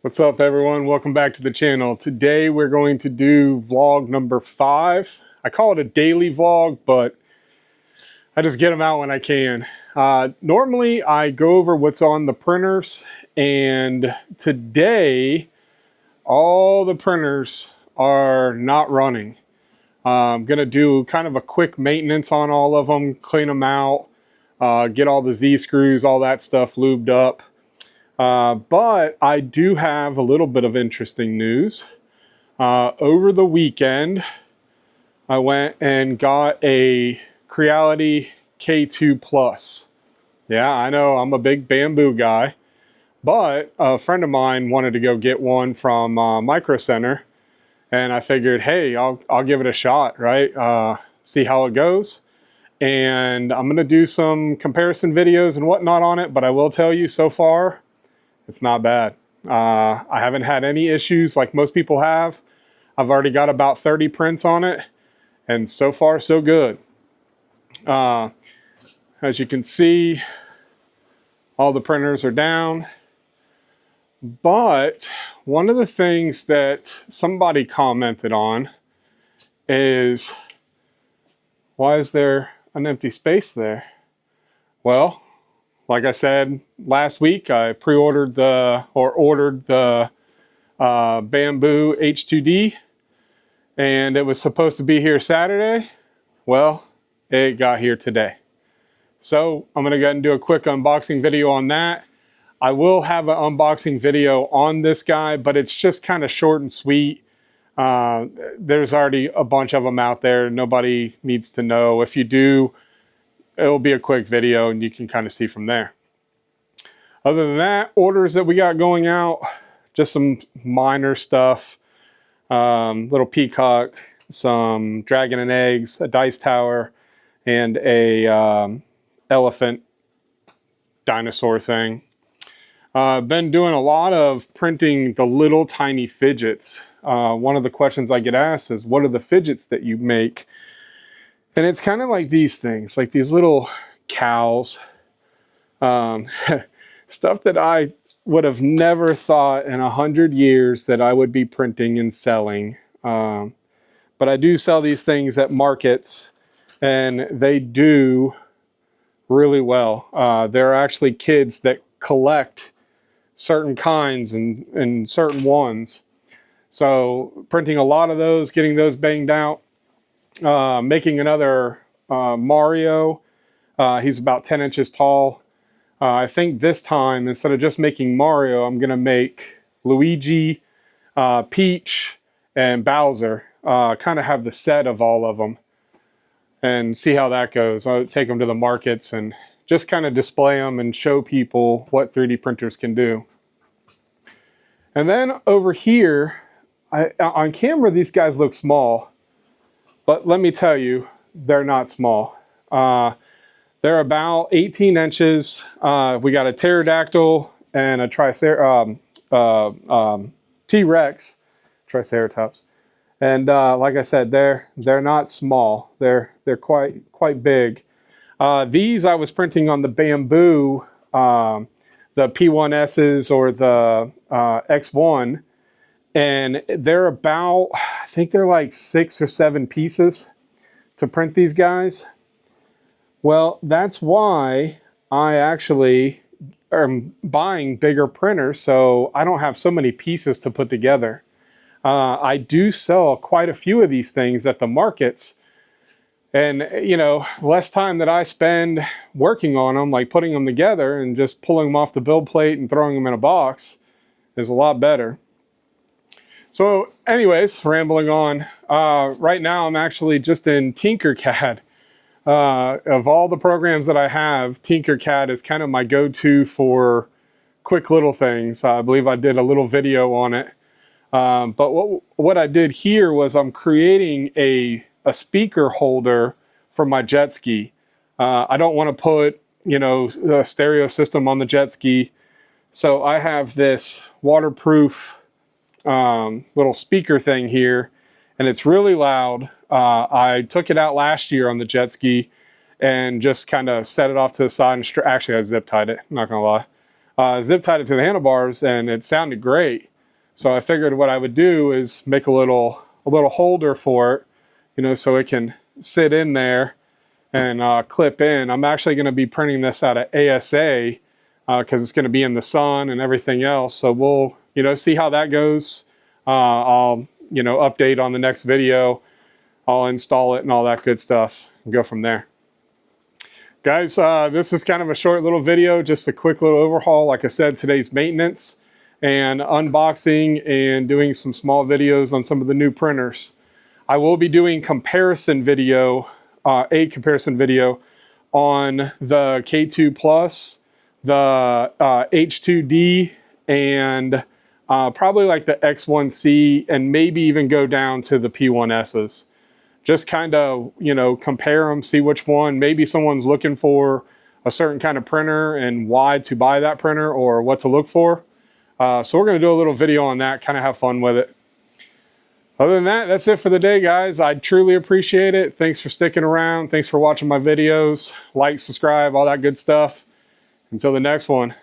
What's up, everyone? Welcome back to the channel. Today we're going to do vlog number 5. I call it a daily vlog, but I just get them out when I can. Normally I go over what's on the printers, and today all the printers are not running. I'm going to do kind of a quick maintenance on all of them, clean them out, get all the Z-screws, all that stuff lubed up. But I do have a little bit of interesting news. Over the weekend, I went and got a Creality K2 Plus. Yeah, I know I'm a big bamboo guy, but a friend of mine wanted to go get one from Micro Center, and I figured, hey, I'll give it a shot, right? See how it goes. And I'm gonna do some comparison videos and whatnot on it, but I will tell you, so far, it's not bad. I haven't had any issues like most people have. I've already got about 30 prints on it, and so far so good. As you can see, all the printers are down. But one of the things that somebody commented on is, why is there an empty space there? Well, like I said last week, I ordered the bamboo H2D, and it was supposed to be here Saturday. Well, it got here today. So I'm gonna go ahead and do a quick unboxing video on that. I will have an unboxing video on this guy, but it's just kind of short and sweet. There's already a bunch of them out there. Nobody needs to know. If you do, it'll be a quick video and you can kind of see from there. Other than that, orders that we got going out, just some minor stuff. Little peacock, some dragon and eggs, a dice tower, and a elephant dinosaur thing. I've been doing a lot of printing the little tiny fidgets. One of the questions I get asked is, what are the fidgets that you make? And it's kind of like these things, like these little cows. Stuff that I would have never thought in 100 years that I would be printing and selling. But I do sell these things at markets, and they do really well. There are actually kids that collect certain kinds and certain ones. So printing a lot of those, getting those banged out. Making another Mario. He's about 10 inches tall. I think this time, instead of just making Mario, I'm going to make Luigi, Peach, and Bowser. Kind of have the set of all of them and see how that goes. I'll take them to the markets and just kind of display them and show people what 3D printers can do. And then over here, on camera, these guys look small. But let me tell you, they're not small. They're about 18 inches. We got a pterodactyl and a T-Rex, Triceratops. And like I said, they're not small. They're quite big. These I was printing on the bamboo, the P1Ss or the X1. And they're about, I think they're like 6 or 7 pieces to print these guys. Well, that's why I actually am buying bigger printers, so I don't have so many pieces to put together. I do sell quite a few of these things at the markets. And, you know, less time that I spend working on them, like putting them together and just pulling them off the build plate and throwing them in a box, is a lot better. So anyways, rambling on, right now I'm actually just in Tinkercad. Of all the programs that I have, Tinkercad is kind of my go-to for quick little things. I believe I did a little video on it. But what I did here was I'm creating a speaker holder for my jet ski. I don't want to put, you know, a stereo system on the jet ski. So I have this waterproof little speaker thing here, and it's really loud. I took it out last year on the jet ski and just kind of set it off to the side and actually I zip tied it, I'm not gonna lie. Zip tied it to the handlebars and it sounded great. So I figured what I would do is make a little holder for it, you know, so it can sit in there and clip in. I'm actually going to be printing this out of ASA because it's going to be in the sun and everything else. So we'll, you know, see how that goes. I'll, you know, update on the next video. I'll install it and all that good stuff and go from there. Guys, this is kind of a short little video, just a quick little overhaul. Like I said, today's maintenance and unboxing and doing some small videos on some of the new printers. I will be doing comparison video, a comparison video on the K2 Plus, the H2D, and probably like the X1C, and maybe even go down to the P1Ss. Just kind of, you know, compare them, see which one. Maybe someone's looking for a certain kind of printer and why to buy that printer or what to look for. So we're going to do a little video on that, kind of have fun with it. Other than that, that's it for the day, guys. I truly appreciate it. Thanks for sticking around. Thanks for watching my videos. Like, subscribe, all that good stuff. Until the next one.